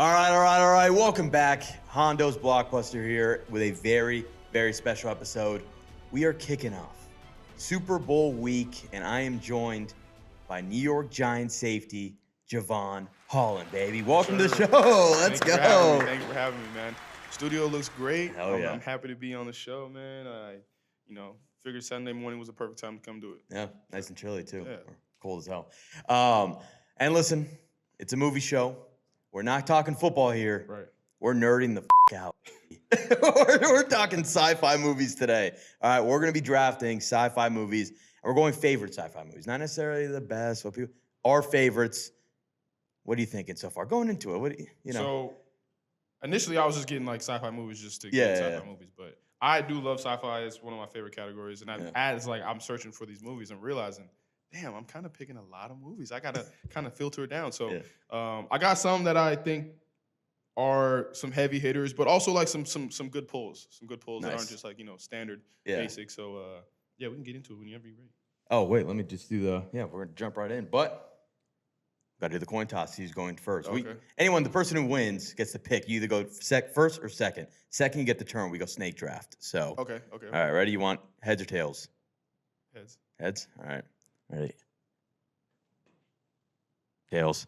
All right. Welcome back. Hondo's Blockbuster here with a very, very special episode. We are kicking off Super Bowl week, and I am joined by New York Giants safety, Jevon Holland, baby. Welcome to the show. Let's go. Thanks for having me, man. Studio looks great. Hell yeah. I'm happy to be on the show, man. I figured Sunday morning was the perfect time to come do it. Yeah, nice and chilly, too. Yeah. Or cold as hell. And listen, it's a movie show. We're not talking football here. Right. We're nerding the out. we're talking sci-fi movies today. All right, we're going to be drafting sci-fi movies, and we're going favorite sci-fi movies. Not necessarily the best, but people, our favorites. What are you thinking so far? Going into it, what do you know? So, initially, I was just getting like sci-fi movies just to get sci-fi movies, but I do love sci-fi. It's one of my favorite categories, and as like I'm searching for these movies, I'm realizing, damn, I'm kind of picking a lot of movies. I gotta kind of filter it down. So, I got some that I think are some heavy hitters, but also like some good pulls. Some good pulls that aren't just like, standard basic. So we can get into it whenever you're ready. Oh, wait, let me just do we're gonna jump right in. But gotta do the coin toss. He's going first. Okay. The person who wins gets to pick. You either go first or second. Second, you get the turn. We go snake draft. So Okay. All right, ready? You want heads or tails? Heads. Heads? All right. Ready? Tails.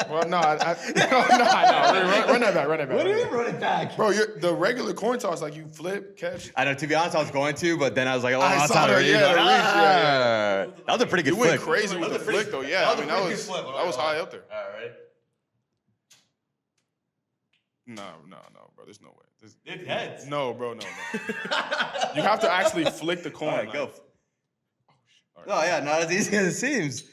Well, no, run that back. What do you mean run it back? Bro, the regular coin toss, like you flip, catch. I know, to be honest, I was going to, but then I was like, oh, I that's saw not that, ready. That was a pretty good You flick. went crazy with the flick, though. Yeah, that was high up there. All right, ready? No, bro. There's no way. It's heads. No, bro, no. You have to actually flick the coin. All right, go. Oh, shit. All right. Oh, yeah, not as easy as it seems.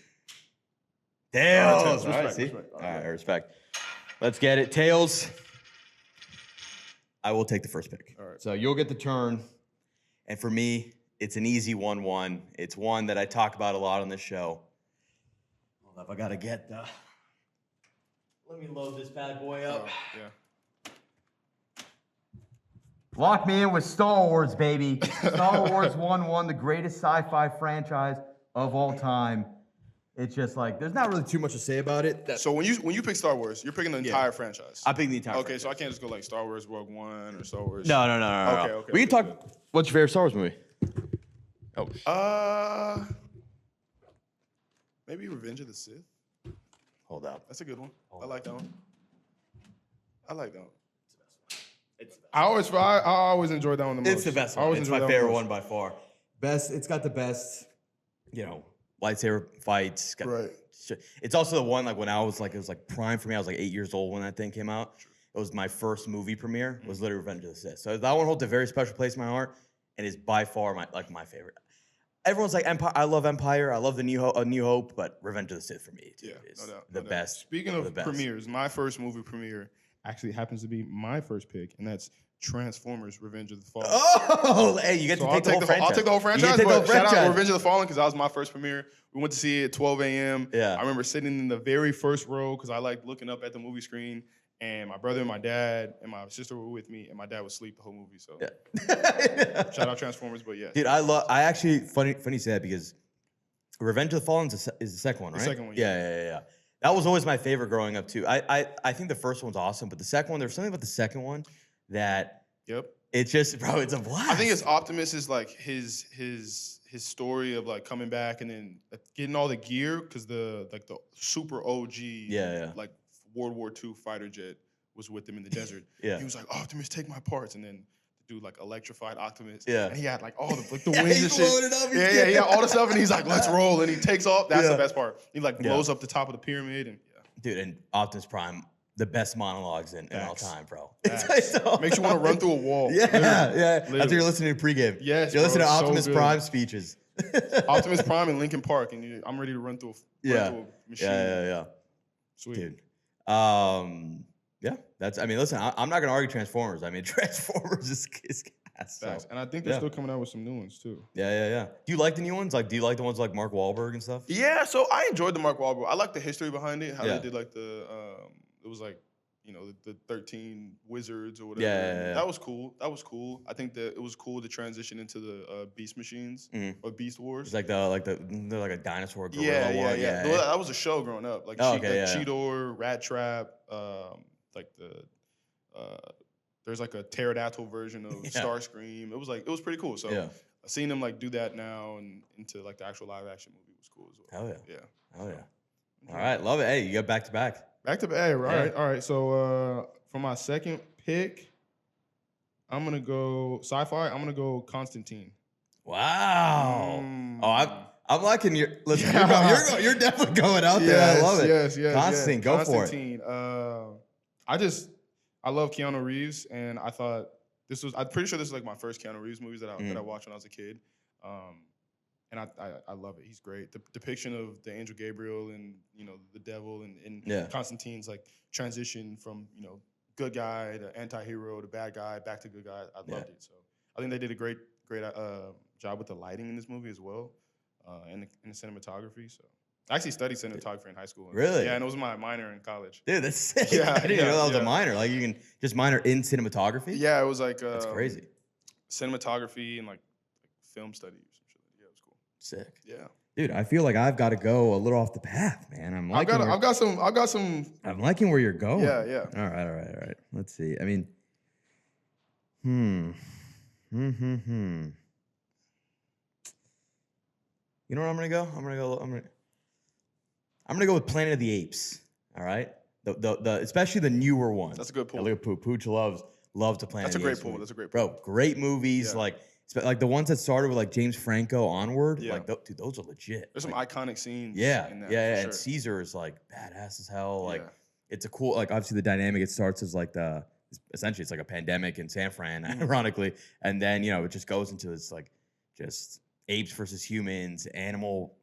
Tails. Respect. All right, respect. Let's get it. Tails. I will take the first pick. All right. So you'll get the turn. And for me, it's an easy 1-1. It's one that I talk about a lot on this show. Hold up, I got to get the... Let me load this bad boy up. Yeah. Lock me in with Star Wars, baby. Star Wars 1-1, the greatest sci-fi franchise of all time. It's just like, there's not really too much to say about it. So when you pick Star Wars, you're picking the entire franchise. I pick the entire franchise. Okay, so I can't just go like Star Wars Rogue One or Star Wars. No. Okay. We can talk, what's your favorite Star Wars movie? Oh. Maybe Revenge of the Sith. Hold up. That's a good one. I like that one. It's the best. I always enjoyed that one the most. It's the best one. It's my favorite one by far. It's got the best, lightsaber fights. Right. It's also the one, like, when it was like prime for me. I was like 8 years old when that thing came out. It was my first movie premiere. It was literally Revenge of the Sith. So that one holds a very special place in my heart and is by far my favorite. Everyone's like, Empire. I love Empire. I love the New Hope, but Revenge of the Sith for me is the best. Speaking of premieres, my first movie premiere actually happens to be my first pick, and that's Transformers: Revenge of the Fallen. Oh, hey, you get to take the whole franchise. I'll take the whole franchise, but shout out Revenge of the Fallen because that was my first premiere. We went to see it at 12 a.m. Yeah. I remember sitting in the very first row because I liked looking up at the movie screen, and my brother and my dad and my sister were with me, and my dad would sleep the whole movie. So shout out Transformers, but yeah. Dude, I actually, funny you say that because Revenge of the Fallen is the second one, right? The second one, yeah. That was always my favorite growing up too. I think the first one's awesome, but the second one, there's something about the second one that it's just, bro, it's a blast. I think it's Optimus is like his story of like coming back and then getting all the gear because the super OG like World War II fighter jet was with him in the desert. He was like, Optimus, take my parts, and then the dude like electrified Optimus. And he had like all the wings and shit. He had all the stuff, and he's like, let's roll, and he takes off. That's the best part. He like blows up the top of the pyramid, and dude, and Optimus Prime, the best monologues in all time, bro. Makes you want to run through a wall. That's what you're listening to pregame. Yes, you're listening to so Optimus Prime speeches. Optimus Prime in Linkin Park, and I'm ready to run through a machine. Yeah. Sweet. Dude. Listen, I'm not gonna argue Transformers. I mean, Transformers is gas. So. And I think they're still coming out with some new ones too. Yeah. Do you like the new ones? Like, do you like the ones like Mark Wahlberg and stuff? Yeah, so I enjoyed the Mark Wahlberg. I like the history behind it. How they did like it was like, the 13 wizards or whatever. Yeah. That was cool. I think that it was cool to transition into the Beast Machines or Beast Wars. It's like they're like a dinosaur gorilla one. Yeah. That was a show growing up. Like, Cheetor, Rat Trap, like there's like a pterodactyl version of Starscream. It was pretty cool. So seeing them like do that now and into like the actual live action movie was cool as well. Hell yeah. Hell yeah. All right, love it. Hey, you got back to back. Back to back. Hey, all right. So for my second pick, I'm gonna go sci-fi. I'm gonna go Constantine. Wow. I'm liking your. Listen, you're definitely going out there. I love it. Yes. Constantine, go for it. I love Keanu Reeves, and I thought I'm pretty sure this is like my first Keanu Reeves movies that I watched when I was a kid. And I love it. He's great. The depiction of the angel Gabriel and the devil and Constantine's like transition from good guy to anti-hero to bad guy back to good guy. I loved it. So I think they did a great job with the lighting in this movie as well, and the cinematography. So I actually studied cinematography in high school. Really? Yeah, and it was my minor in college. Dude, that's sick. Yeah, I didn't know that was a minor. Like, you can just minor in cinematography? Yeah, it was like that's crazy. Cinematography and like film studies. Sick. Yeah. Dude, I feel like I've got to go a little off the path, man. I've got some. I'm liking where you're going. Yeah. All right. Let's see. I mean, You know where I'm gonna go? I'm gonna go with Planet of the Apes. All right. The especially the newer ones. That's a good pull. Look at Pooch loves the Planet. That's a great pull. That's a great pull. Bro, great movies. Yeah. Like the ones that started with like James Franco onward, like dude, those are legit. There's some iconic scenes. Yeah, in that, yeah. Sure. And Caesar is like badass as hell. Like it's a cool, like obviously the dynamic. It starts as like essentially it's like a pandemic in San Fran, ironically, and then it just goes into this like just apes versus humans, animal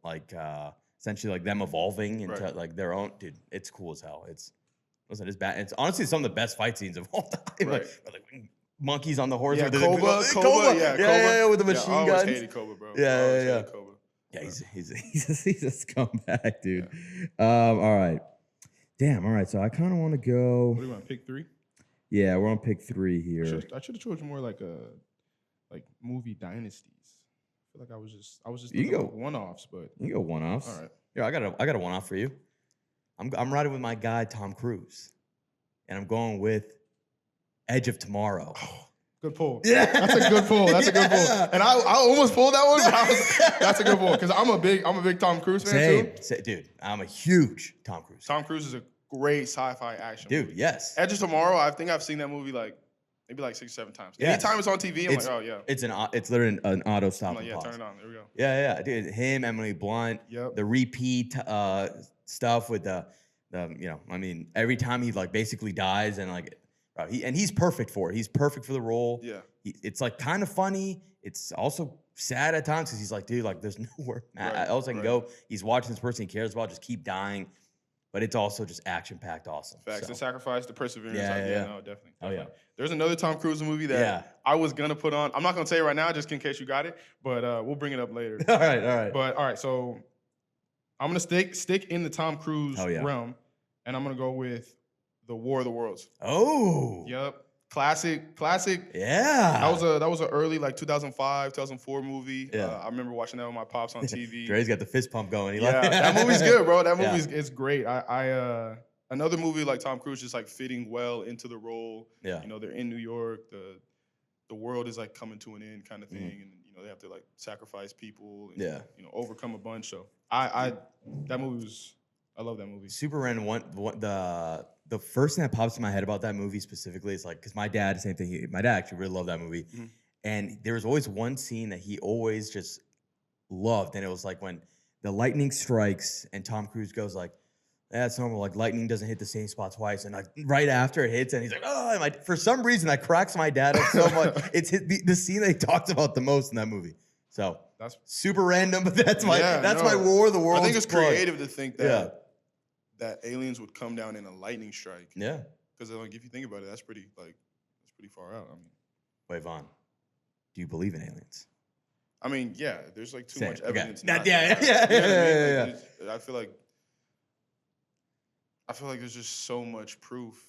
essentially like them evolving into like their own. Dude, it's cool as hell. It's bad. It's honestly some of the best fight scenes of all time. Right. Like monkeys on the horse. Yeah, with Cobra. Yeah, with the machine guns. I always hated Cobra, bro. Yeah. Cobra. Yeah, he's a scumbag, dude. Yeah. All right. Damn. All right. So I kind of want to go. What do you want? Pick 3? Yeah, we're on pick 3 here. I should have chosen more like movie dynasties. I feel like I was just you go one-offs, but you can go one-offs. All right. Yeah, I got a one-off for you. I'm riding with my guy Tom Cruise, and I'm going with Edge of Tomorrow. Oh, good pull. Yeah, that's a good pull. And I almost pulled that one, but that's a good pull because I'm a big Tom Cruise fan too. Dude, I'm a huge Tom Cruise. Tom Cruise is a great sci-fi action movie. Yes. Edge of Tomorrow. I think I've seen that movie maybe 6 or 7 times. Yes. Anytime it's on TV, I'm like, oh yeah. It's literally an auto stop. I'm like, turn it on. There we go. Yeah. Dude, him, Emily Blunt. Yep. The repeat stuff with the I mean, every time he like basically dies and like. He's perfect for it. He's perfect for the role. Yeah. It's like kind of funny. It's also sad at times because he's like, dude, like there's nowhere else I can go. He's watching this person he cares about just keep dying, but it's also just action packed, awesome. Facts. The sacrifice, the perseverance. Yeah. No, definitely. Oh yeah. There's another Tom Cruise movie that I was gonna put on. I'm not gonna say it right now, just in case you got it, but we'll bring it up later. All right. But all right, so I'm gonna stick in the Tom Cruise realm, and I'm gonna go with The War of the Worlds. Oh. Yep. Classic. Yeah. That was an early 2005, 2004 movie. Yeah. I remember watching that with my pops on TV. Dre's got the fist pump going. That movie's good, bro. That movie is great. Another movie like Tom Cruise just like fitting well into the role. Yeah. They're in New York. The world is like coming to an end kind of thing, and they have to like sacrifice people. And, overcome a bunch. So I love that movie. Super random. The first thing that pops in my head about that movie specifically is like, because my dad, same thing. My dad actually really loved that movie, and there was always one scene that he always just loved, and it was like when the lightning strikes and Tom Cruise goes like, "Yeah, it's normal. Like lightning doesn't hit the same spot twice," and like right after it hits, and he's like, "Oh!" And for some reason that cracks my dad up so much. It's the scene that he talks about the most in that movie. So that's super random, but that's my War of the Worlds. I think it's creative to think that aliens would come down in a lightning strike. Yeah. Because like if you think about it, that's pretty far out. I mean, wait, Vaughn, do you believe in aliens? I mean, yeah. There's like too much evidence. Yeah. I feel like there's just so much proof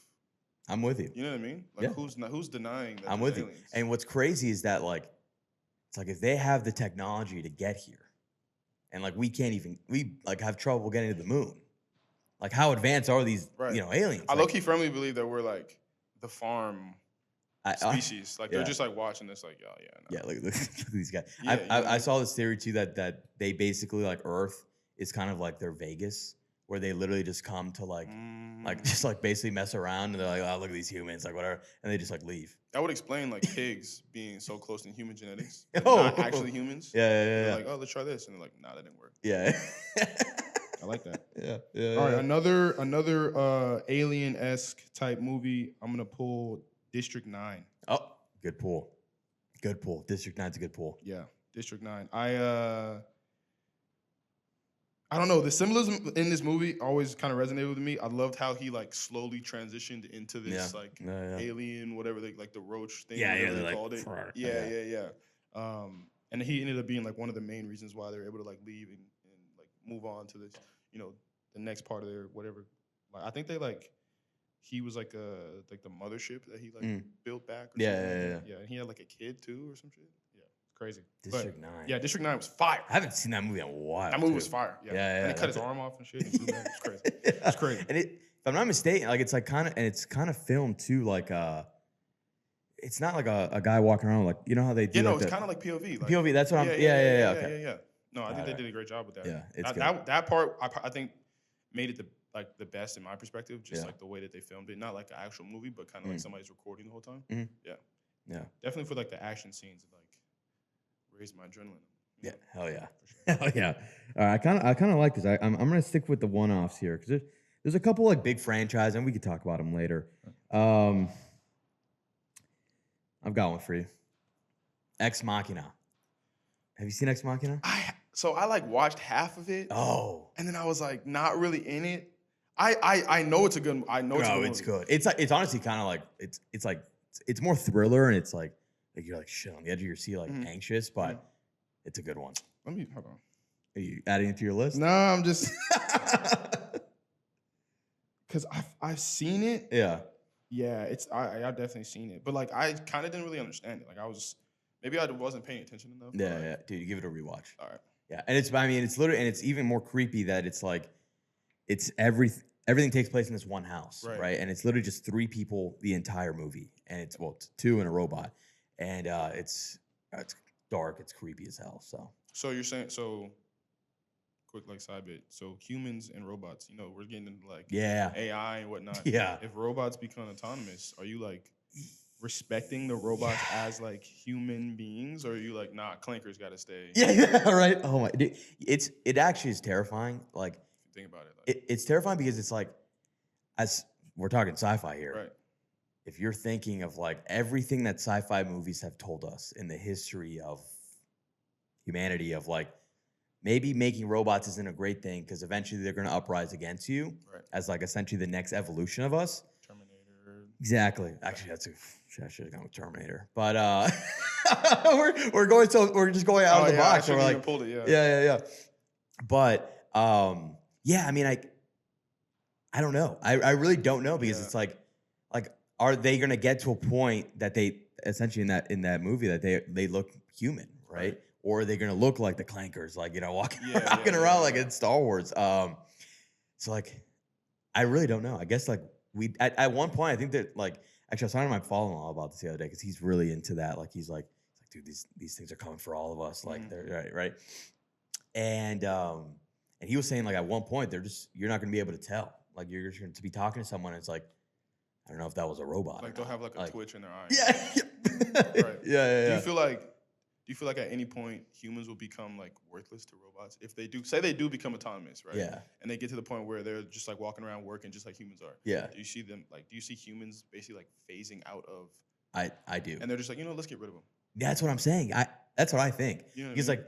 I'm with you. You know what I mean? Like who's denying that I'm there's with you. aliens? And what's crazy is that like it's like if they have the technology to get here, and like we like have trouble getting to the moon. Like how advanced are these aliens? I like, low-key firmly believe that we're like the farm species. Like they're yeah. just like watching this, like, oh yeah, no. Yeah, look at these guys. Yeah, I saw this theory too that they basically like Earth is kind of like their Vegas, where they literally just come to like just like basically mess around and they're like, oh look at these humans, like whatever, and they just like leave. That would explain like pigs being so close to human genetics, like, not actually humans. Yeah. Like, oh, let's try this, and they're like, nah, that didn't work. Yeah. I like that. Yeah. All right, another alien-esque type movie. I'm gonna pull District 9. Oh, good pull. Good pull. District 9's a good pull. Yeah, District 9. I don't know. The symbolism in this movie always kind of resonated with me. I loved how he like slowly transitioned into this alien, whatever like the roach thing. Yeah, they called it. Yeah. And he ended up being like one of the main reasons why they were able to like leave and like move on to this, the next part of their whatever. Like I think he was like the mothership that he like built back. Or something. Yeah. And he had like a kid too or some shit. Yeah, crazy. District 9. Yeah, District 9 was fire. I haven't seen that movie in a while. That movie was fire. Yeah. And he cut his arm off and shit. And flew back. It's crazy. It's crazy. And if I'm not mistaken, like it's like it's kind of filmed too, like it's not like a guy walking around like how they do. Yeah, no, it's kind of like POV. Like, POV. That's what I'm. Okay. Yeah. No, I think they did a great job with that. Yeah, it's that part I think made it the best in my perspective. Just like the way that they filmed it, not like an actual movie, but kind of like somebody's recording the whole time. Yeah. Definitely for like the action scenes, it like raised my adrenaline. Yeah, hell yeah, sure. Hell yeah. All right, I kind of like this. I'm gonna stick with the one-offs here because there's a couple like big franchise, and we could talk about them later. I've got one for you. Ex Machina. Have you seen Ex Machina? I like watched half of it. Oh. And then I was like not really in it. I know it's a good. I know it's a good. It's good. It's honestly kind of like it's more thriller and it's like you're like shit on the edge of your seat, like anxious, but it's a good one. Let me hold on. Are you adding it to your list? No, I'm just because I've seen it. Yeah. Yeah, I've definitely seen it, but like I kind of didn't really understand it. Like I wasn't paying attention enough. Yeah. Dude, you give it a rewatch. All right. Yeah, and it's literally, and it's even more creepy that it's like, it's everything takes place in this one house, right? And it's literally just 3 people the entire movie, and it's 2 and a robot, and it's dark, it's creepy as hell. So you're saying quick like side bit. So humans and robots, we're getting into like AI and whatnot. Yeah. If robots become autonomous, are you like respecting the robots as like human beings, or are you like, nah, clankers got to stay? Yeah, right. Oh my, dude, it actually is terrifying. Like, if you think about it, it's terrifying because it's like, as we're talking sci-fi here, right? If you're thinking of like everything that sci-fi movies have told us in the history of humanity, of like maybe making robots isn't a great thing because eventually they're going to uprise against you as like essentially the next evolution of us. Terminator. Exactly. Actually, I should have gone with Terminator, but we're just going out of the box. So we're like, pulled it, yeah. But I mean, I don't know. I really don't know because it's like, are they gonna get to a point that they essentially in that movie that they look human, right? Or are they gonna look like the clankers, like walking around like in Star Wars? So like, I really don't know. I guess like at one point I think that like. Actually, I was talking to my father-in-law about this the other day because he's really into that. Like, he's like, dude, these things are coming for all of us. Like, they're right. And he was saying like at one point you're not gonna be able to tell. Like, you're just going to be talking to someone. And it's like, I don't know if that was a robot. Like they'll have like a twitch in their eye. Yeah. Right. Yeah. Do you feel like at any point humans will become like worthless to robots if they do become autonomous, right? Yeah. And they get to the point where they're just like walking around working just like humans are. Yeah. Do you see humans basically like phasing out of? I do. And they're just like, let's get rid of them. That's what I'm saying. That's what I think. He's like,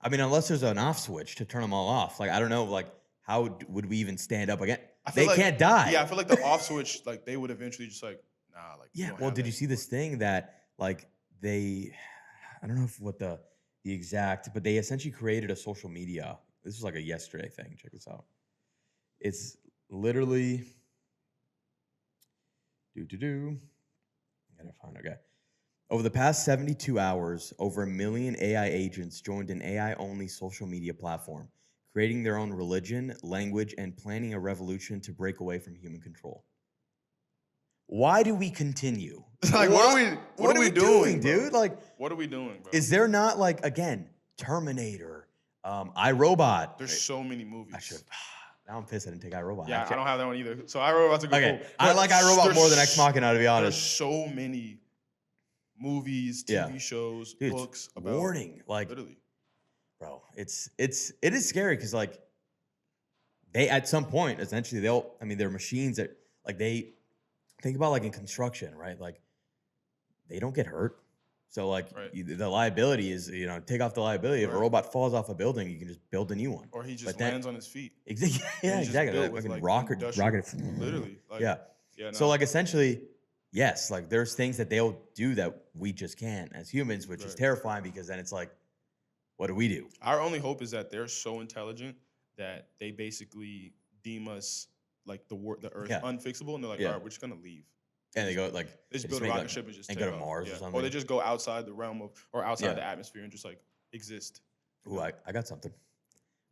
I mean, unless there's an off switch to turn them all off. Like, I don't know, like how would we even stand up again? They can't die. Yeah, I feel like the off switch, like they would eventually just like, nah, like. Yeah. Well, did you see this thing that like I don't know what the exact, but they essentially created a social media. This was like a yesterday thing. Check this out. It's literally, I gotta find, okay. Over the past 72 hours, over 1 million AI agents joined an AI-only social media platform, creating their own religion, language, and planning a revolution to break away from human control. Why do we continue? Like, what are we doing, dude? Like, what are we doing, bro? is there not, like, again, Terminator, iRobot? There's so many movies. I should. Now I'm pissed I didn't take iRobot. Yeah, I don't have that one either. So iRobot's a good Okay, pull. I like iRobot more than Ex Machina, to be There's honest. so many movies, TV shows, Dude, books about warning, like, literally. bro, it is scary because, like, they at some point essentially they're machines that, like, they think about, like, in construction, right? Like, they don't get hurt. So, like, the liability is, take off the liability. If a robot falls off a building, you can just build a new one. Or he just lands on his feet. Exactly. Yeah, exactly. Like, rocket. Literally. Like, yeah. No. So, like, essentially, yes, like, there's things that they'll do that we just can't as humans, which is terrifying because then it's like, what do we do? Our only hope is that they're so intelligent that they basically deem us, like, the Earth unfixable, and they're like, all right, we're just gonna leave. And they go, like, they just build a rocket ship and just go to Mars or something. Or they just go outside the realm of, or outside the atmosphere and just, like, exist. Ooh, I got something.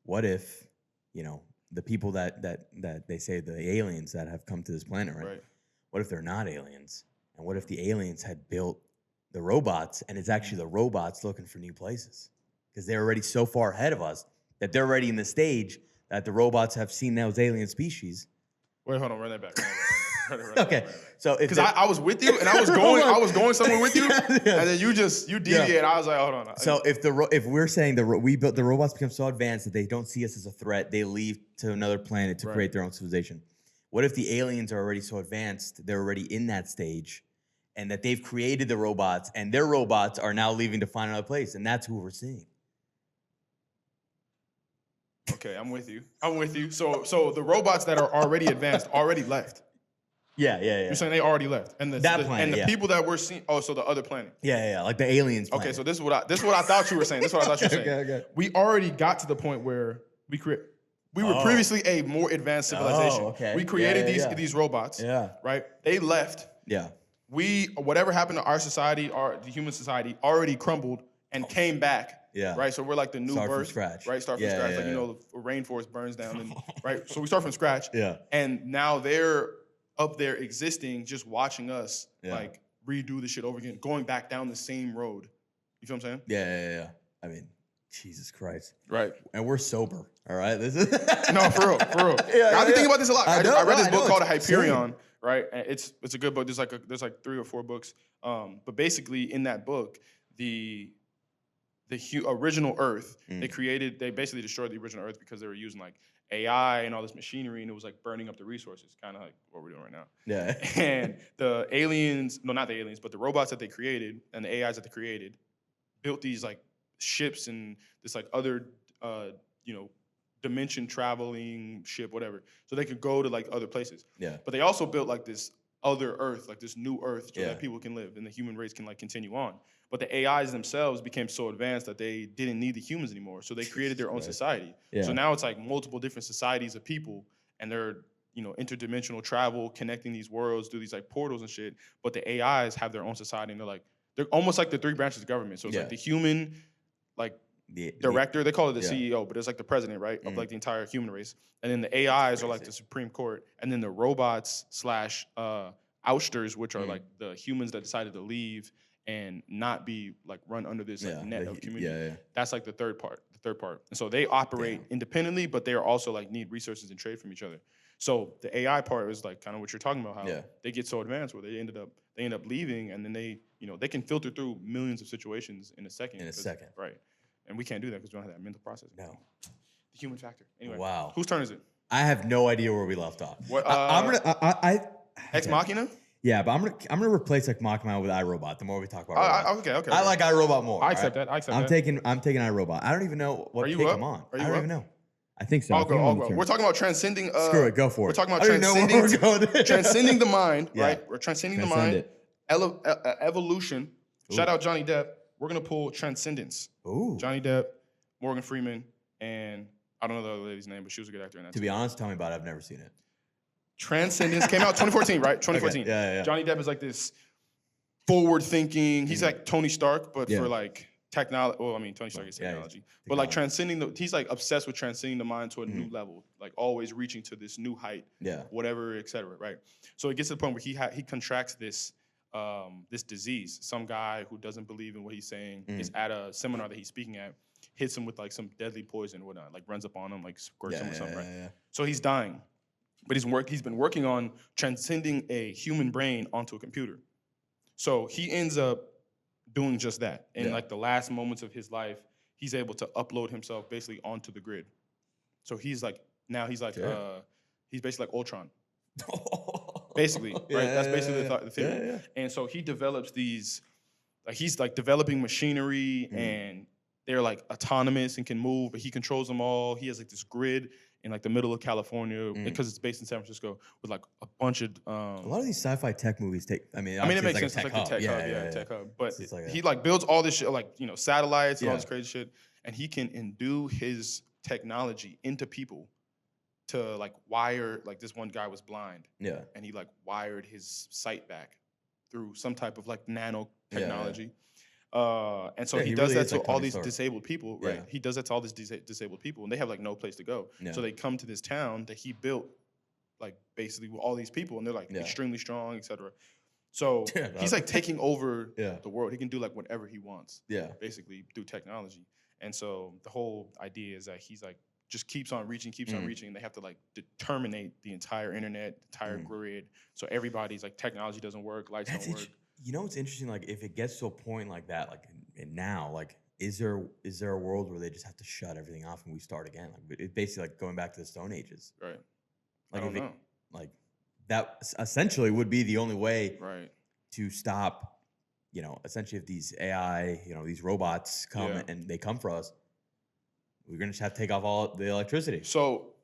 What if, the people that they say the aliens that have come to this planet, right? What if they're not aliens? And what if the aliens had built the robots and it's actually the robots looking for new places? Because they're already so far ahead of us that they're already in the stage that the robots have seen those alien species. Wait, hold on, run that back. Okay, so because I was with you and I was going somewhere with you, and then you deviate. I was like, hold on. So if we're saying the robots become so advanced that they don't see us as a threat, they leave to another planet to create their own civilization. What if the aliens are already so advanced, they're already in that stage, and that they've created the robots, and their robots are now leaving to find another place, and that's who we're seeing? Okay, I'm with you. So the robots that are already advanced already left. Yeah. You're saying they already left, and the people that we're seeing. Oh, so the other planet. Yeah, like the aliens planet. Okay, so this is what I thought you were saying. Okay. We already got to the point where we were previously a more advanced civilization. Oh, okay. We created these robots. Yeah. Right. They left. Yeah. Whatever happened to our society, the human society, already crumbled and came back. Yeah. Right. So we're like the new birth. Start from scratch. Right. Start from scratch. The rainforest burns down. And, right. So we start from scratch. Yeah. And now they're up there existing, just watching us like redo the shit over again, going back down the same road. You feel what I'm saying? Yeah. I mean, Jesus Christ. Right. And we're sober. All right. This is no, for real. I've been thinking about this a lot. I read this book called Hyperion. Right. And it's a good book. There's like 3 or 4 books. But basically in that book, the original Earth, they basically destroyed the original Earth because they were using like AI and all this machinery, and it was like burning up the resources, kind of like what we're doing right now. Yeah. And the aliens, no, not the aliens, but the robots that they created and the AIs that they created built these like ships and this like other, dimension traveling ship, whatever, so they could go to like other places. Yeah. But they also built like this other Earth, like this new Earth, so that people can live and the human race can like continue on. But the AIs themselves became so advanced that they didn't need the humans anymore. So they created their own society. Yeah. So now it's like multiple different societies of people, and they're, interdimensional travel, connecting these worlds through these like portals and shit. But the AIs have their own society, and they're almost like the 3 branches of government. So it's like the human, like the director, they call it the CEO, but it's like the president, right? Of like the entire human race. And then the AIs are like the Supreme Court. And then the robots / ousters, which are like the humans that decided to leave and not be like run under this like, net of community. That's like the third part. And so they operate independently, but they are also like need resources and trade from each other. So the AI part is like kind of what you're talking about, how they get so advanced where they end up leaving, and then they can filter through millions of situations in a second. Right. And we can't do that because we don't have that mental process. No. The human factor. Anyway. Wow. Whose turn is it? I have no idea where we left off. What, I'm gonna Ex Machina? Yeah, but I'm gonna replace like Machina with iRobot. The more we talk about okay. I like iRobot more. I accept that. I'm taking iRobot. I don't even know what pick I'm on. I don't even know. I think so. I'll go. We're talking about transcending. Screw it. Go for it. We're talking about transcending the mind, right? We're transcending the mind. Evolution. Ooh. Shout out Johnny Depp. We're gonna pull Transcendence. Ooh. Johnny Depp, Morgan Freeman, and I don't know the other lady's name, but she was a good actor in that. To be honest, tell me about it. I've never seen it. Transcendence came out 2014, right? 2014. Okay. Yeah. Johnny Depp is like this forward-thinking. He's like Tony Stark, but for like technology. Well, I mean, Tony Stark is technology, but like transcending he's like obsessed with transcending the mind to a new level, like always reaching to this new height. Yeah. Whatever, etc. Right. So it gets to the point where he contracts this this disease. Some guy who doesn't believe in what he's saying is at a seminar that he's speaking at, hits him with like some deadly poison, or whatnot, like runs up on him, like squirts him or something. Right. Yeah. So he's dying. But he's been working on transcending a human brain onto a computer. So he ends up doing just that. In like the last moments of his life, he's able to upload himself basically onto the grid. So he's like he's basically like Ultron. Basically, right? That's basically the theory. Yeah. And so he develops these, like he's like developing machinery and they're like autonomous and can move, but he controls them all. He has like this grid in like the middle of California because it's based in San Francisco with like a bunch of a lot of these sci-fi tech movies take. I mean, it makes sense. It's like the tech hub, tech hub. But he like builds all this shit, like satellites and all this crazy shit, and he can imbue his technology into people to like wire. Like this one guy was blind, and he like wired his sight back through some type of like nanotechnology. And so he does that to all these disabled people, right? He does that to all these disabled people, and they have like no place to go. So they come to this town that he built, like basically with all these people, and they're like extremely strong, etc. So he's like taking over the world. He can do like whatever he wants, basically through technology. And so the whole idea is that he's like just keeps on reaching. And they have to like determinate the entire internet, the entire grid. So everybody's like technology doesn't work, lights don't work. You know what's interesting? Like, if it gets to a point like that, like now, like, is there a world where they just have to shut everything off and we start again? Like, it's basically like going back to the Stone Ages, right? Like, I don't know. Like, that essentially would be the only way, right, to stop. Essentially, if these AI, these robots come and they come for us, we're gonna just have to take off all the electricity. So,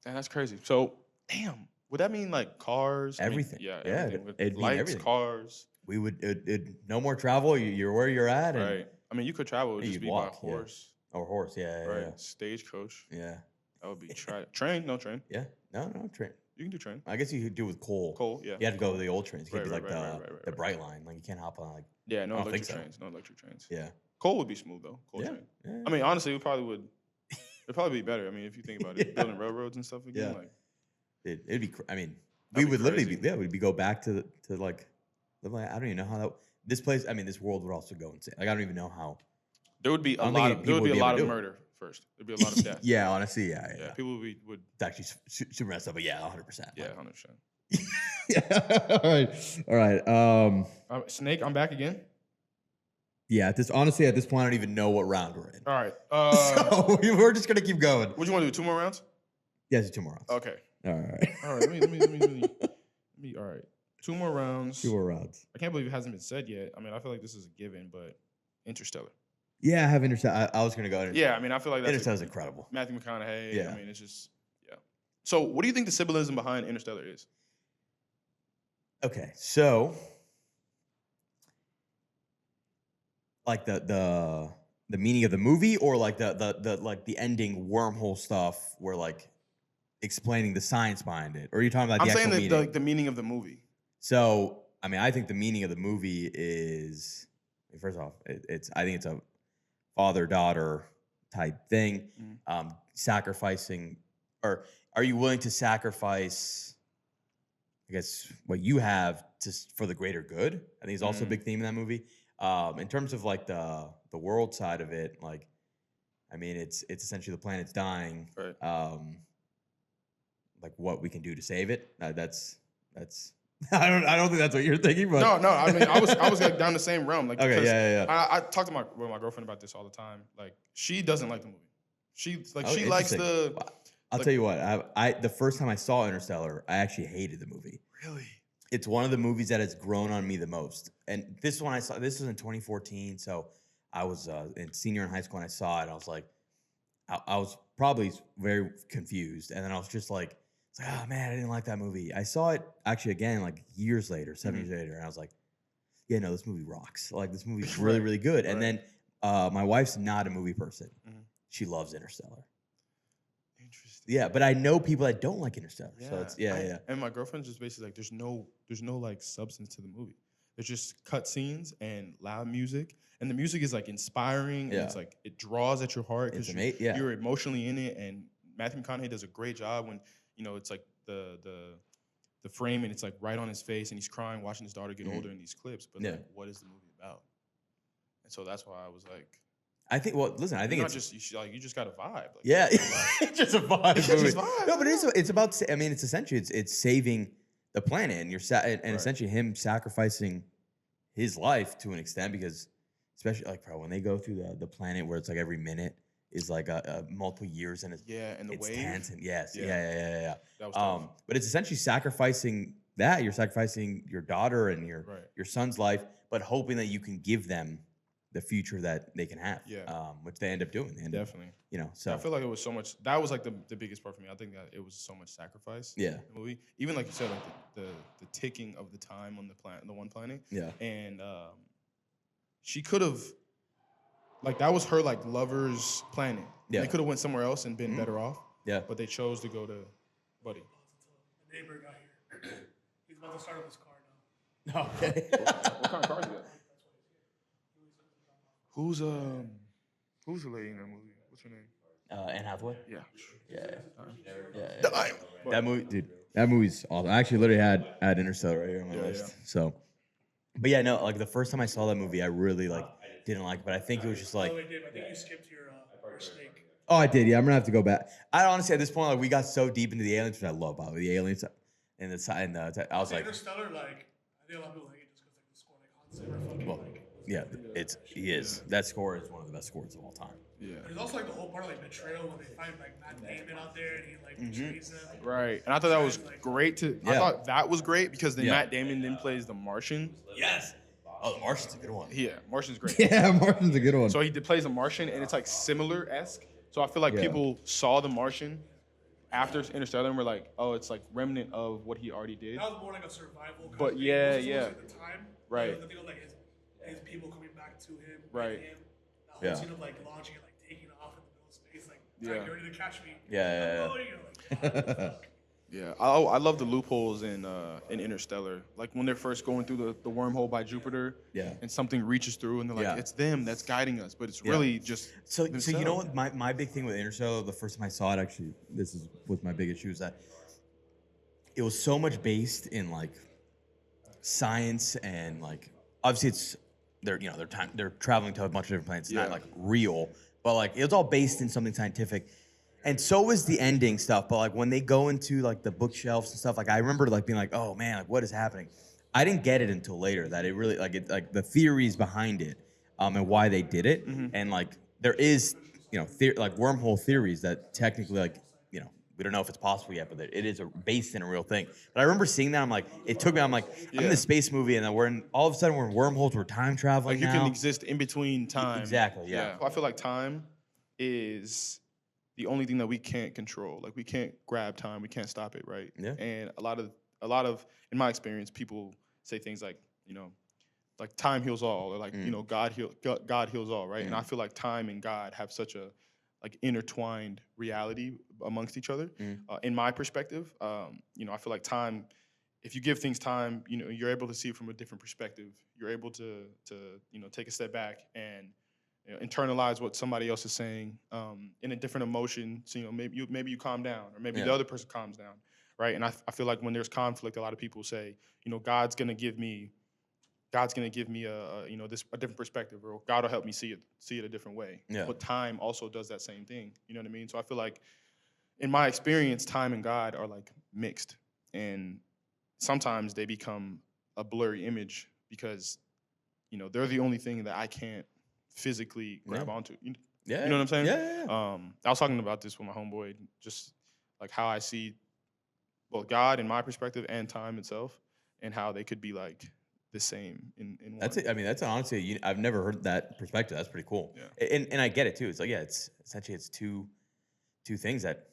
damn, that's crazy. So, damn. Would that mean like cars? Everything. Everything. It'd lights, mean everything. Cars. We would no more travel. You're where you're at. And right. I mean, you could travel. It would just be by horse. Or horse, right. Stagecoach. Yeah. That would be train. No train. Yeah. No train. You can do train. I guess you could do it with coal. Coal, yeah. You have to go with the old trains. You can't do the bright line. Like, you can't hop on like. Yeah, no electric trains. No electric trains. Yeah. Coal would be smooth though. Coal train. Yeah. I mean, honestly, it'd probably be better. I mean, if you think about it, building railroads and stuff again, like. It'd be. I mean. We would literally we'd go back to like I don't even know how that this place. I mean, this world would also go insane. Like, I don't even know how. There would be a lot of murder first. There'd be a lot of death. Yeah, honestly, yeah. People would it's actually super messed up, but 100%. Yeah, 100%. All right. Snake, I'm back again. Yeah, at this point, I don't even know what round we're in. All right. So we're just gonna keep going. What do you want to do? 2 more rounds? Yes, 2 more rounds. Okay. All right. Let me. All right. 2 more rounds. 2 more rounds. I can't believe it hasn't been said yet. I mean, I feel like this is a given, but Interstellar. Yeah, I have Interstellar. I was gonna go. Yeah, I mean, I feel like Interstellar's incredible. Matthew McConaughey. Yeah. I mean, it's just So, what do you think the symbolism behind Interstellar is? Okay, so like the meaning of the movie, or like the ending wormhole stuff, where like explaining the science behind it, or are you talking about? I'm saying the meaning of the movie. So, I mean, I think the meaning of the movie is, first off, I think it's a father-daughter type thing, sacrificing, or are you willing to sacrifice, I guess, what you have for the greater good? I think it's also a big theme in that movie. In terms of like the world side of it, like, I mean, it's essentially the planet's dying. Right. Like, what we can do to save it. That's I don't think that's what you're thinking, but no. I mean, I was like down the same realm. Like, okay, yeah. I talk to my girlfriend about this all the time. Like, she doesn't like the movie. She likes the. I'll tell you what. I the first time I saw Interstellar, I actually hated the movie. Really? It's one of the movies that has grown on me the most. And this one this was in 2014, so I was senior in high school and I saw it. I was like, I was probably very confused, and then I was just like, oh man, I didn't like that movie. I saw it actually again like years later, 7 years later, and I was like, yeah, no, this movie rocks. Like, this movie's really, really good. And then my wife's not a movie person. She loves Interstellar. Interesting. Yeah, but I know people that don't like Interstellar. So it's yeah. And my girlfriend's just basically like, there's no like substance to the movie. There's just cut scenes and loud music, and the music is like inspiring, and it's like it draws at your heart because you're emotionally in it. And Matthew McConaughey does a great job when it's like the frame and it's like right on his face, and he's crying watching his daughter get older in these clips. But like, what is the movie about? And so that's why I was like, I think. Well, listen, I think it's just you just got a vibe. Like, it's just a vibe. It's just vibe. No, but it's about. I mean, it's essentially it's saving the planet, and essentially him sacrificing his life to an extent, because especially like when they go through the planet where it's like every minute is like a multiple years, and and the it's wave. tense, and yeah. That was tough. But it's essentially sacrificing that. You're sacrificing your daughter and your son's life, but hoping that you can give them the future that they can have. Which they end up doing. Definitely. So I feel like it was so much. That was like the biggest part for me. I think that it was so much sacrifice. Yeah. In the movie, even like you said, like the ticking of the time on the one planet. Yeah. And she could have, like, that was her like lover's planet. Yeah. They could have went somewhere else and been better off. Yeah. But they chose to go to Buddy. The neighbor got here. He's about to start up his car now. Okay. What kind of car is that? Who's the lady in that movie? What's her name? Anne Hathaway. Yeah. Yeah. That movie, dude. That movie's awesome. I actually literally had Interstellar right here on my list. Yeah. So, but yeah, no, like the first time I saw that movie, I really didn't like it, but I think it was just like. Oh, Dave, I think you skipped your snake. Oh, I did. Yeah, I'm gonna have to go back. I honestly, at this point, like we got so deep into the aliens, which I love, by the way, the aliens, and I was like, Interstellar, like I think a lot of people like it just because like the score, like Hans Zimmer, fucking well, like. yeah, he is. That score is one of the best scores of all time. Yeah. There's also like the whole part of like betrayal when they find like Matt Damon out there and he like betrays them. Right. And I thought that was great I thought that was great because then Yeah. Matt Damon then plays the Martian. Yes. Oh, the Martian's a good one. Yeah, Martian's great. Yeah, Martian's a good one. So he plays a Martian, and it's like similar-esque. So I feel like people saw the Martian after Interstellar and were like, oh, it's like remnant of what he already did. That was more like a survival. But kind of yeah, thing. It was yeah. At the time, Right. The thing of like his people coming back to him. Right. Him, the whole scene of like launching and like taking off in the middle of space, like trying to get ready to catch me. Yeah. Like, Yeah, I love the loopholes in Interstellar. Like when they're first going through the wormhole by Jupiter, and something reaches through, and they're like, it's them that's guiding us, but it's really just So themselves. you know what? My big thing with Interstellar, the first time I saw it, actually, was my big issue, is that it was so much based in like science and like obviously they're traveling to a bunch of different planets. It's not like real, but like it was all based in something scientific. And so was the ending stuff, but like when they go into like the bookshelves and stuff, like I remember like being like, oh man, like what is happening? I didn't get it until later that it really like the theories behind it, and why they did it, and like there is like wormhole theories that technically like we don't know if it's possible yet, but it is based in a real thing. But I remember seeing that, I'm like, I'm in the space movie, and then all of a sudden we're in wormholes, we're time traveling. Like you can exist in between time. Exactly. Yeah. I feel like time is the only thing that we can't control. Like we can't grab time, we can't stop it, right? Yeah. And a lot of in my experience, people say things like, like time heals all, or like God heals all, right? And I feel like time and God have such a like intertwined reality amongst each other. In my perspective, I feel like time, if you give things time, you're able to see it from a different perspective. You're able to take a step back and internalize what somebody else is saying in a different emotion. So maybe you calm down, or maybe the other person calms down, right? And I feel like when there's conflict, a lot of people say, God's gonna give me a different perspective, or God will help me see it a different way. Yeah. But time also does that same thing. You know what I mean? So I feel like, in my experience, time and God are like mixed, and sometimes they become a blurry image because they're the only thing that I can't physically grab onto. You know what I'm saying? Yeah. I was talking about this with my homeboy, just like how I see both God in my perspective and time itself, and how they could be like the same in one. That's it. I mean, that's honestly, I've never heard that perspective. That's pretty cool. Yeah. And I get it too. It's like, it's essentially it's two things that,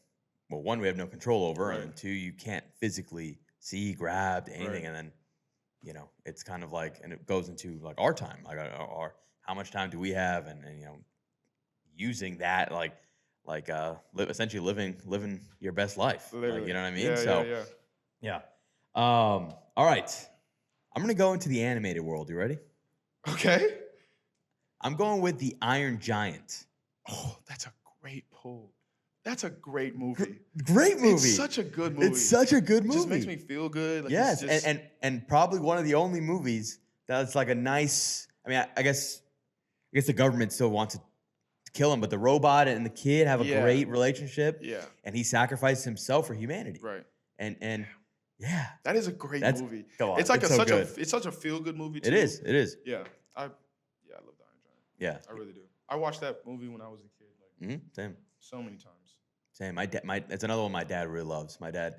well, one, we have no control over, and two, you can't physically see, grab anything, and then it's kind of like, and it goes into like our time, like our how much time do we have, and using that, like like essentially living your best life. Literally. Like, you know what I mean? Yeah, So yeah. all right. I'm gonna go into the animated world. You ready? Okay. I'm going with the Iron Giant. Oh, that's a great pull. That's a great movie. Great movie. It's such a good movie. It's such a good movie. It just makes me feel good. Like, yes, it's just... and probably one of the only movies that's like a nice. I mean, I guess the government still wants to kill him, but the robot and the kid have a great relationship. Yeah. And he sacrificed himself for humanity. Right. And yeah, that is a great movie. Come on, it's like it's such a feel good movie too. It is. Yeah. I love the Iron Giant. Yeah. I really do. I watched that movie when I was a kid. Like Same. So many times. Same. It's another one my dad really loves. My dad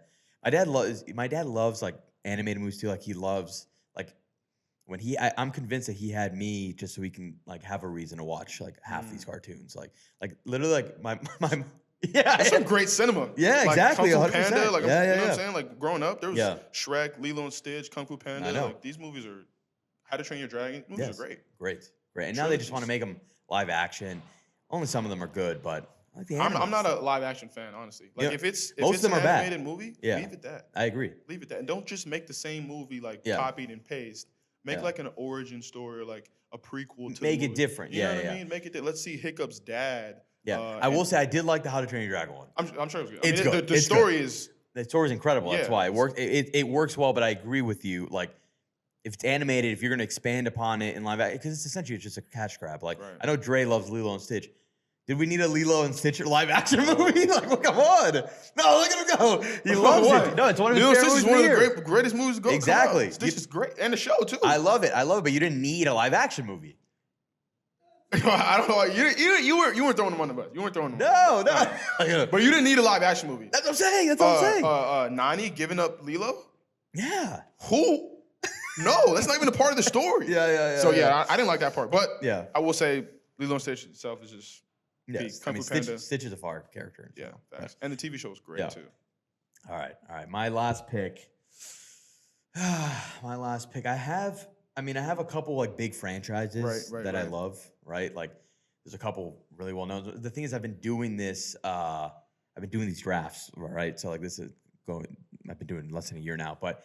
loves like animated movies too. Like he loves like when I'm convinced that he had me just so we can like have a reason to watch like half these cartoons. Like literally like my yeah. That's some great cinema. Yeah, like, exactly. Kung Fu 100%. Panda, like, yeah, you know what I'm saying? Like growing up, there was Shrek, Lilo and Stitch, Kung Fu Panda. I know. Like these movies are How to Train Your Dragon. Movies are great. Great. And now they just want to make them live action. Only some of them are good, but I like the I'm not a live action fan, honestly. Like if it's most of them an are animated bad. movie, Yeah. leave it that. I agree. Leave it that. And don't just make the same movie like copied and paste. Make like an origin story or like a prequel to make the it movie. different. You know what I mean? Make it let's see Hiccup's dad. Yeah. I will say I did like the How to Train Your Dragon one. I'm sure it was good. It's good. The story is the story's incredible. That's Yeah. why it works. It works well, but I agree with you. Like if it's animated, if you're going to expand upon it in live action, because it's essentially just a cash grab. Like I know Dre loves Lilo and Stitch. Did we need a Lilo and Stitch live action movie? Like, well, come on. No, look at him go. He loves it. No, it's one of his favorite movies. Lilo and Stitch is one of the greatest movies to go. Exactly. Stitch is great. And the show, too. I love it. But you didn't need a live action movie. I don't know. You weren't throwing them on the bus. You weren't throwing them. No. But you didn't need a live action movie. That's what I'm saying. Nani giving up Lilo? Yeah. Who? No, that's not even a part of the story. Yeah. So I didn't like that part. But yeah, I will say Lilo and Stitch itself is just Kung Fu Panda. Stitch is a fire character. Yeah, facts. And the TV show was great too. All right. My last pick. I have a couple like big franchises that I love. Right, like there's a couple really well known. The thing is, I've been doing this. I've been doing these drafts. Right, so like this is going. I've been doing less than a year now, but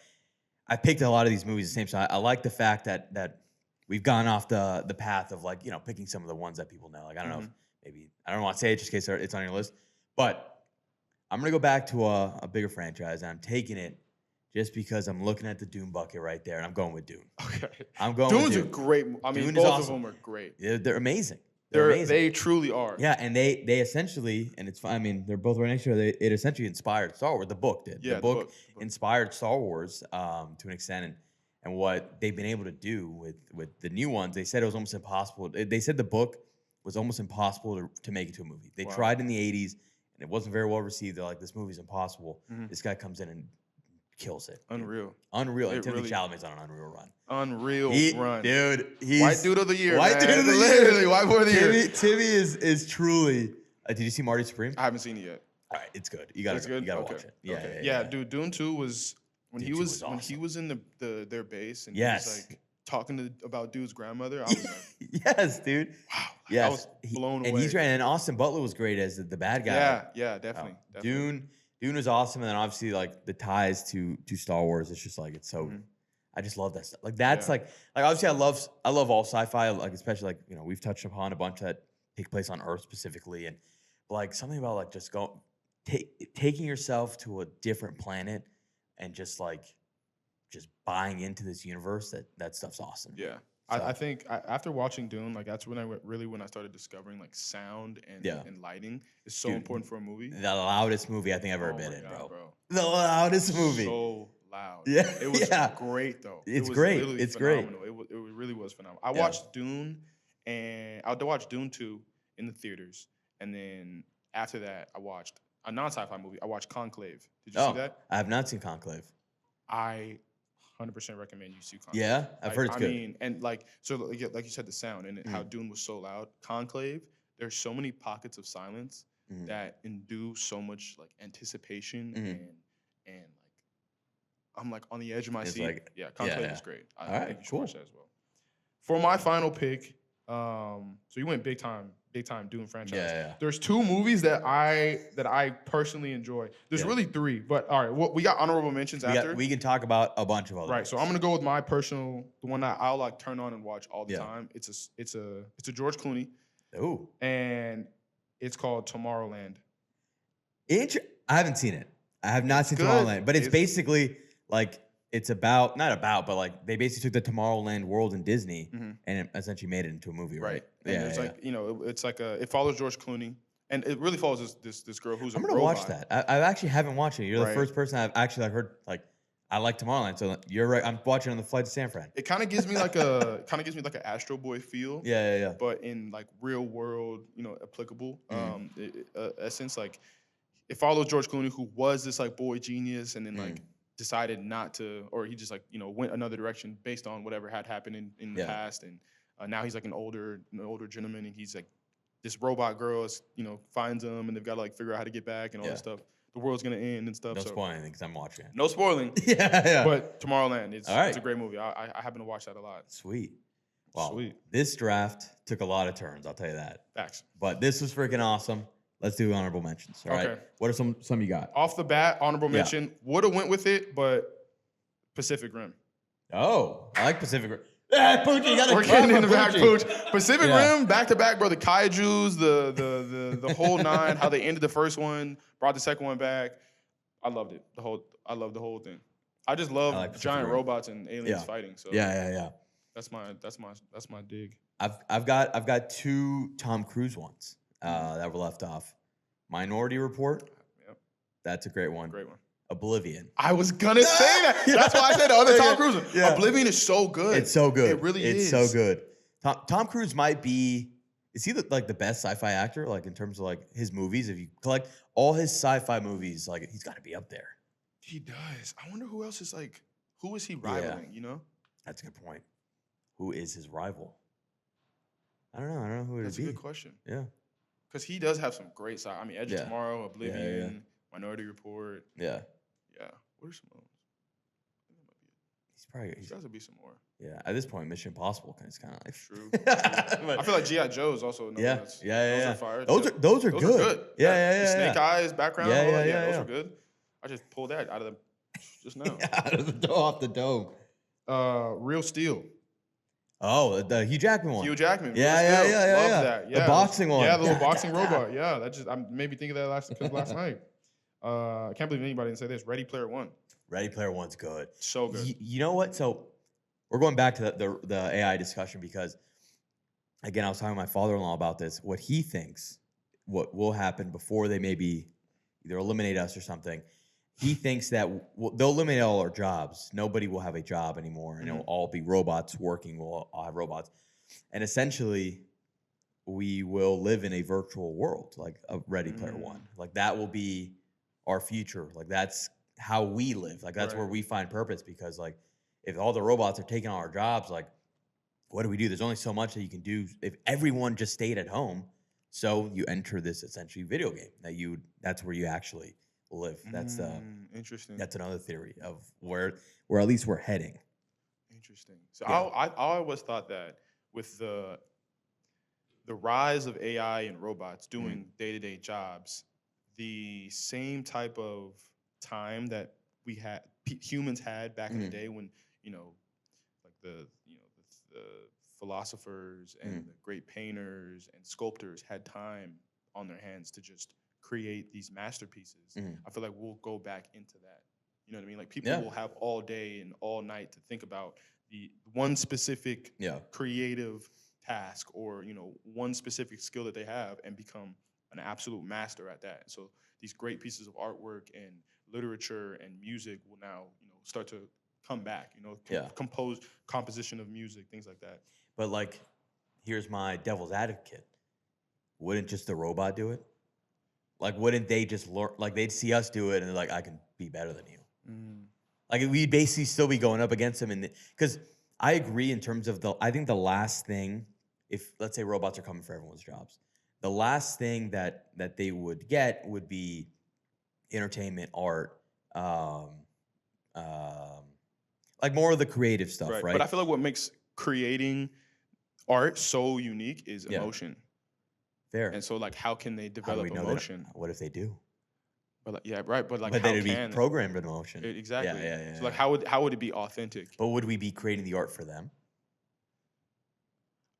I picked a lot of these movies the same. So I like the fact that we've gone off the path of like picking some of the ones that people know. Like I don't know if maybe I don't want to say it just in case it's on your list, but I'm gonna go back to a bigger franchise, and I'm taking it just because I'm looking at the Dune bucket right there, and I'm going with Dune. Okay, I'm going. Dune's with Dune. a great. I mean, Dune both awesome. of them are great. Yeah, they're amazing. They truly are. Yeah, and they essentially, and it's fine. I mean, they're both right next to each other. It essentially inspired Star Wars. The book did. Yeah, the book inspired Star Wars to an extent, and what they've been able to do with the new ones. They said it was almost impossible. They said the book was almost impossible to make it to a movie. They tried in the '80s, and it wasn't very well received. They're like, this movie's impossible. This guy comes in and kills it. Unreal. And Timothy Chalamet's on an unreal run. Run. Dude, he's white dude of the year. White dude of the year. Literally, white boy of the year. Timmy is truly. Did you see Marty Supreme? I haven't seen it yet. All right, it's good. You gotta watch it. Yeah. Dude, Dune 2 was when he was awesome. When he was in their base and he was like talking about dude's grandmother. I was like, yes, dude. Wow. Yes. I was blown away. And Austin Butler was great as the bad guy. Yeah, definitely. Dune was awesome, and then obviously like the ties to Star Wars. It's just like it's so. I just love that stuff. Like that's like obviously I love all sci-fi. Like especially like we've touched upon a bunch that take place on Earth specifically, and like something about like just taking yourself to a different planet and just buying into this universe. That stuff's awesome. Yeah. So. I think after watching Dune, like that's when I started discovering like sound and lighting is so important for a movie. The loudest movie I think I've ever been in, bro. The loudest movie. So loud. Yeah, it was great though. It's great. It's phenomenal. It really was phenomenal. I watched Dune, and I watched Dune 2 in the theaters, and then after that, I watched a non-sci-fi movie. I watched Conclave. Did you see that? I have not seen Conclave. I 100% recommend you see Conclave. Yeah, I've heard it's good. I mean, and like you said, the sound and how Dune was so loud. Conclave, there's so many pockets of silence that induce so much like anticipation and like I'm like on the edge of my seat. Conclave is great. I think you should watch that as well. For my final pick, So you went big time Dune franchise. Yeah. There's 2 movies that I personally enjoy. There's really 3, but all right, well, we got honorable mentions after. We can talk about a bunch of other. Right, so I'm gonna go with my personal, the one that I'll like turn on and watch all the time. It's a George Clooney. Ooh. And it's called Tomorrowland. I haven't seen it. I have not seen Tomorrowland, but it's basically like but like they basically took the Tomorrowland world in Disney and it essentially made it into a movie, right? And there's like, it's like it follows George Clooney, and it really follows this girl who's I'm a gonna robot. watch that. I actually haven't watched it. You're the first person I've actually heard like I like Tomorrowland, so you're right. I'm watching on the flight to San Fran. It kind of gives me like an Astro Boy feel. Yeah. But in like real world, applicable essence. Like it follows George Clooney, who was this like boy genius, and then like decided not to, or he just like went another direction based on whatever had happened in the past, and now he's like an older gentleman, and he's like this robot girl finds him, and they've got to like figure out how to get back and all this stuff. The world's gonna end and stuff. No spoiling anything because I'm watching it. No spoiling. Yeah. But Tomorrowland, it's a great movie. I happen to watch that a lot. Sweet. Well, Sweet. This draft took a lot of turns, I'll tell you that. Facts. But this was freaking awesome. Let's do honorable mentions. All right. What are some you got? Off the bat, honorable mention. Would have went with it, but Pacific Rim. Oh, I like Pacific Rim. Yeah, Pooch, you gotta We're getting in the back, Pooch. Pacific Rim, back to back, bro. The kaijus, the whole 9. How they ended the first one, brought the second one back. I loved it. I love the whole thing. I just love giant robots and aliens fighting. So yeah. That's my dig. I've got 2 Tom Cruise ones that were left off. Minority Report. Yep. That's a great one. Great one. Oblivion. I was gonna say that. That's why I said the other Tom Cruise one. Yeah. Oblivion is so good. It's so good. It really is. It's so good. Tom Cruise might be. Is he like the best sci-fi actor? Like in terms of like his movies, if you collect all his sci-fi movies, like he's got to be up there. He does. I wonder who else is like. Who is he rivaling? That's a good point. Who is his rival? I don't know who it would be. That's a good question. Yeah. Because he does have some great sci. I mean, Edge of Tomorrow, Oblivion, Minority Report. Yeah. Yeah. What are some others? He's got to be some more. Yeah. At this point, Mission Impossible is kind of like true. I feel like G.I. Joe is also another one. Yeah. Those are fire. Those are good. Yeah. The Snake Eyes background. Yeah. Those are good. I just pulled that out of the just now. Out of the off the dome. Real Steel. Oh, the Hugh Jackman one. Hugh Jackman. Yeah. Love that. Yeah. The boxing one. Yeah, the little boxing robot. Yeah, that just made me think of that last night. I can't believe anybody didn't say this. Ready Player One. Ready Player One's good. So good. You know what? So we're going back to the AI discussion because, again, I was talking to my father-in-law about this. What he thinks what will happen before they maybe either eliminate us or something. He thinks that they'll eliminate all our jobs. Nobody will have a job anymore, and it'll all be robots working. We'll all have robots. And essentially, we will live in a virtual world, like a Ready Player One. Like, that will be our future. Like, that's how we live. Like, that's where we find purpose because, like, if all the robots are taking all our jobs, like, what do? There's only so much that you can do if everyone just stayed at home. So you enter this essentially video game that's where you actually live. That's interesting. That's another theory of where at least we're heading. Interesting. So I always thought that with the rise of AI and robots doing day-to-day jobs, the same type of time that we had humans had back in the day when like the philosophers and the great painters and sculptors had time on their hands to just create these masterpieces. I feel like we'll go back into that. You know what I mean? Like people will have all day and all night to think about the one specific creative task or one specific skill that they have and become an absolute master at that. So these great pieces of artwork and literature and music will now start to come back. Composition of music, things like that. But like, here's my devil's advocate. Wouldn't just the robot do it? Like, wouldn't they just learn? Like, they'd see us do it and they're like, I can be better than you. Like, we'd basically still be going up against them. Because I agree in terms of I think the last thing, if let's say robots are coming for everyone's jobs, the last thing that they would get would be entertainment, art, like more of the creative stuff, right? But I feel like what makes creating art so unique is Yeah. emotion. Fair. And so like how can they How do develop we know emotion? that? What if they do? But like, yeah, right. But like But how then it'd be can programmed in emotion. exactly? Yeah. So like how would it be authentic? But would we be creating the art for them?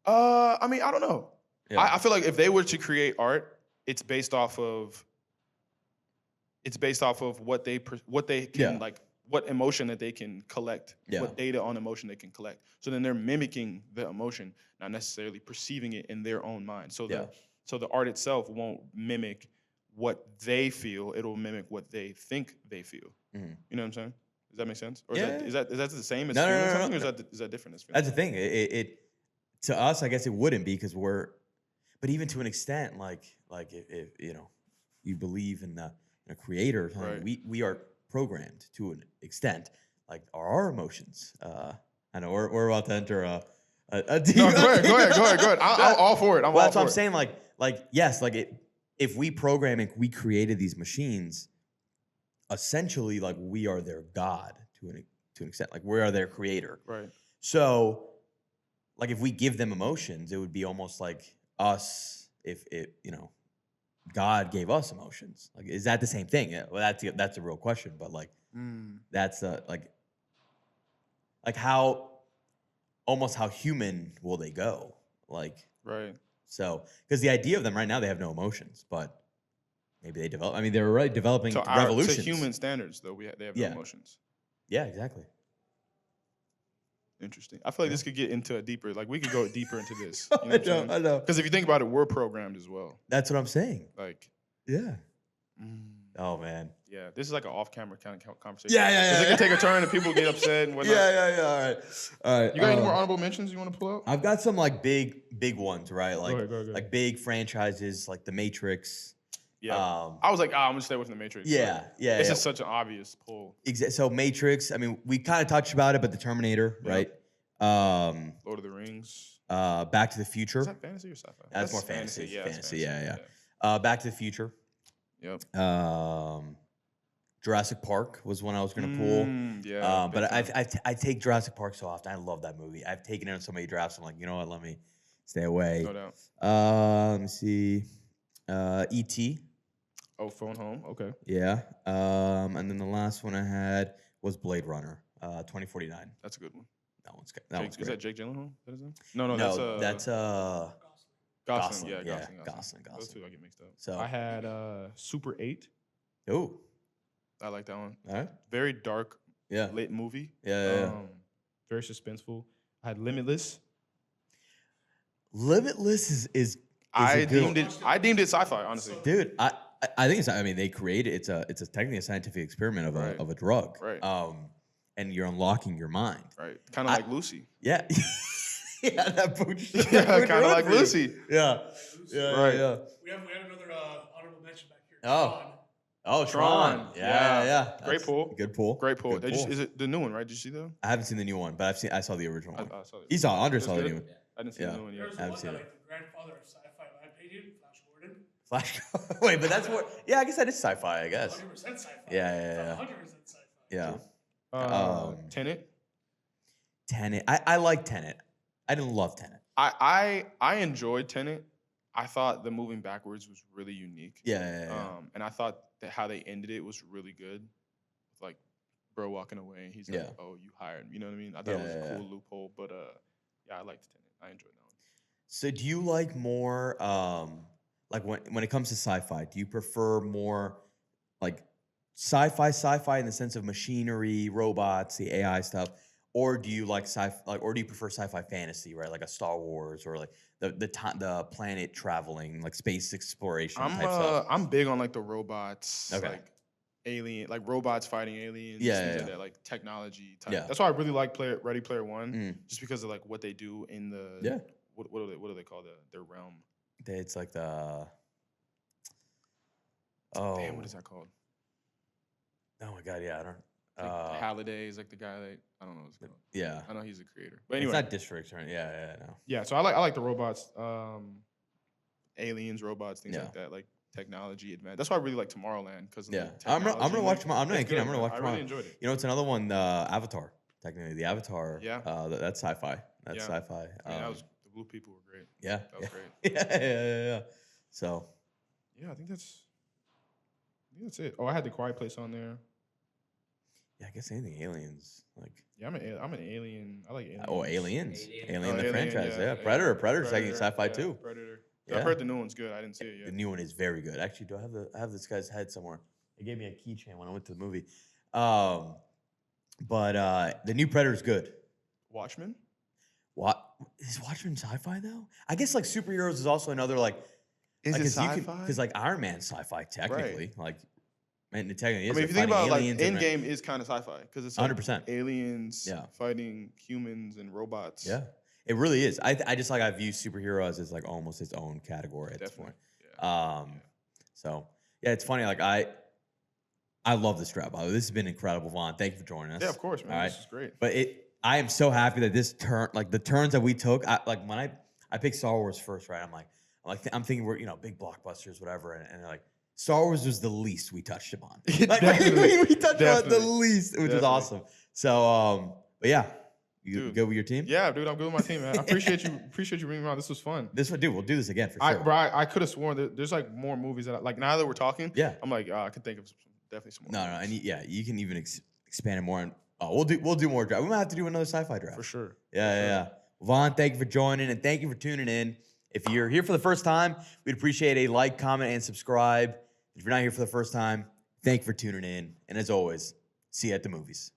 I mean, I don't know. Yeah. I feel like if they were to create art, it's based off of what they can like what emotion that they can collect, what data on emotion they can collect. So then they're mimicking the emotion, not necessarily perceiving it in their own mind. So the art itself won't mimic what they feel; it'll mimic what they think they feel. Mhm. You know what I'm saying? Does that make sense? Or Yeah. is that the same as No, feeling no, something, no. or is that different as feeling? That's the thing. It to us, I guess it wouldn't be because but even to an extent, like if you know, you believe in a creator, Right. we are programmed to an extent. Like our emotions. I know we're about to enter a deep. No, go ahead. I'm all for it. I'm all Well, that's for what I'm it. saying. Like yes, if we program and we created these machines, essentially, like we are their god to an extent. Like we are their creator. Right. So, like if we give them emotions, it would be almost like us if God gave us emotions. Like, is that the same thing? Yeah, well, that's a real question. But like, that's like how almost how human will they go? Like, right. So, because the idea of them right now, they have no emotions, but maybe they develop. I mean, they're already developing revolutions. To human standards, though, they have no emotions. Yeah, exactly. Interesting. I feel like this could get into a deeper, like we could go deeper into this. You know I know. Because if you think about it, we're programmed as well. That's what I'm saying. Like, yeah. Oh man. Yeah, this is like an off-camera kind of conversation. Yeah. Because it can take a turn and people get upset and whatnot. Yeah. All right. You got any more honorable mentions you want to pull up? I've got some like big ones, right? Like go ahead. like big franchises, like The Matrix. Yeah. I was like, I'm gonna stay away from The Matrix. Yeah. This is such an obvious pull. So Matrix. I mean, we kind of touched about it, but The Terminator, right? Lord of the Rings. Back to the Future. Is that fantasy or sci-fi? That's more fantasy. Fantasy. Yeah. Yeah. Back to the Future. Yep. Jurassic Park was one I was gonna pull. Yeah. But I take Jurassic Park so often. I love that movie. I've taken it on so many drafts. I'm like, you know what? Let me stay away. No doubt. Let me see. E.T. Oh, Phone Home. Okay. Yeah. And then the last one I had was Blade Runner, 2049. That's a good one. That one's good. That one's great. Is that Jake Gyllenhaal? That is him? No, that's Gosling. Yeah, Yeah, Gosling. Those two I get mixed up. So I had Super 8. Oh. I like that one. All right. Very dark, Yeah. lit movie. Yeah. Very suspenseful. I had Limitless. Limitless is I deemed it sci-fi, honestly. Dude, I think it's. I mean, they created it's a technically a scientific experiment of a drug. Right. And you're unlooking your mind. Right. Kind of like Lucy. Yeah. Yeah, that boots. Yeah, kind of like Lucy. Yeah. Right. Yeah. We have another honorable mention back here. Oh. Tron. Oh, Tron. Yeah. Great pull. Good pull. Great pull. Good pull. Is it the new one, right? Did you see that? I haven't seen the new one, but I saw the original one. I saw it. He saw. Andre It's saw the good? new one. I didn't see the new one yet. There's I haven't one seen that, it. like the grandfather of sci-fi, in my opinion, Flash Gordon. Flash. Wait, but that's more. Yeah, I guess that is sci-fi. I guess. 100% sci-fi. Yeah. 100% sci-fi. Yeah. Tenet. Tenet. I like Tenet. I didn't love Tenet. I enjoyed Tenet. I thought the moving backwards was really unique. Yeah. And I thought that how they ended it was really good. Like, bro walking away and he's like, "Oh, you hired me." You know what I mean? I thought it was a cool loophole, but yeah, I liked Tenet. I enjoyed that one. So, do you like more like when it comes to sci-fi? Do you prefer more like sci-fi in the sense of machinery, robots, the AI stuff? Or do you like or do you prefer sci-fi fantasy, right? Like a Star Wars or like the planet traveling, like space exploration type stuff? I'm big on like the robots, Okay. like robots fighting aliens, things like that, like technology type. Yeah. That's why I really like Ready Player One, just because of like what they do in the what do they call their realm? It's like the Damn, what is that called? Oh my god, yeah, I don't. Like Halliday is like the guy that I don't know what's called. Yeah, I know he's a creator, but anyway, it's not districts, right? Yeah, no. Yeah, so I like the robots, aliens, robots, things like that, like technology advance. That's why I really like Tomorrowland because I'm gonna watch tomorrow. I'm not kidding. I'm gonna watch tomorrow. I really enjoyed it. You know, it's another one. Avatar, technically, the Avatar. Yeah. That's sci-fi. That's sci-fi. I mean, that was blue people were great. Yeah. That was great. Yeah. So. Yeah, I think that's it. Oh, I had The Quiet Place on there. Yeah, I guess anything aliens like. Yeah, I'm an alien. I like aliens. Oh, Aliens. Alien the Alien, franchise. yeah. Predator. Predator's like sci-fi yeah, too. Predator. Yeah. I've heard the new one's good. I didn't see it yet. The new one is very good. Actually, I have this guy's head somewhere? They gave me a keychain when I went to the movie. But the new Predator's good. Watchmen? What is Watchmen sci-fi though? I guess like superheroes is also another like. Is like, it sci-fi? Because like Iron Man's sci-fi technically, like, and technically, I mean, if you think about like Endgame is kind of sci-fi because it's like 100%. aliens fighting humans and robots. Yeah, it really is. I just like I view superheroes as like almost its own category at this point. Yeah. So yeah, it's funny. Like I love this draft. This has been incredible, Vaughn. Thank you for joining us. Yeah, of course, man. All right. This is great. But I am so happy that this turn, like the turns that we took, like when I picked Star Wars first, right? I'm thinking we're big blockbusters, whatever, and like Star Wars was the least we touched upon. Like, we touched on the least, which is awesome. So, but yeah, you good with your team? Yeah, dude, I'm good with my team, man. I appreciate you bringing me on. This was fun. We'll do this again for sure. I could have sworn that there's like more movies that like now that we're talking. Yeah, I'm like I could think of definitely some more. No, and you can even expand it more. And we'll do more draft. We might have to do another sci-fi draft for sure. Yeah. Vaughn, thank you for joining and thank you for tuning in. If you're here for the first time, we'd appreciate a like, comment, and subscribe. If you're not here for the first time, thank you for tuning in. And as always, see you at the movies.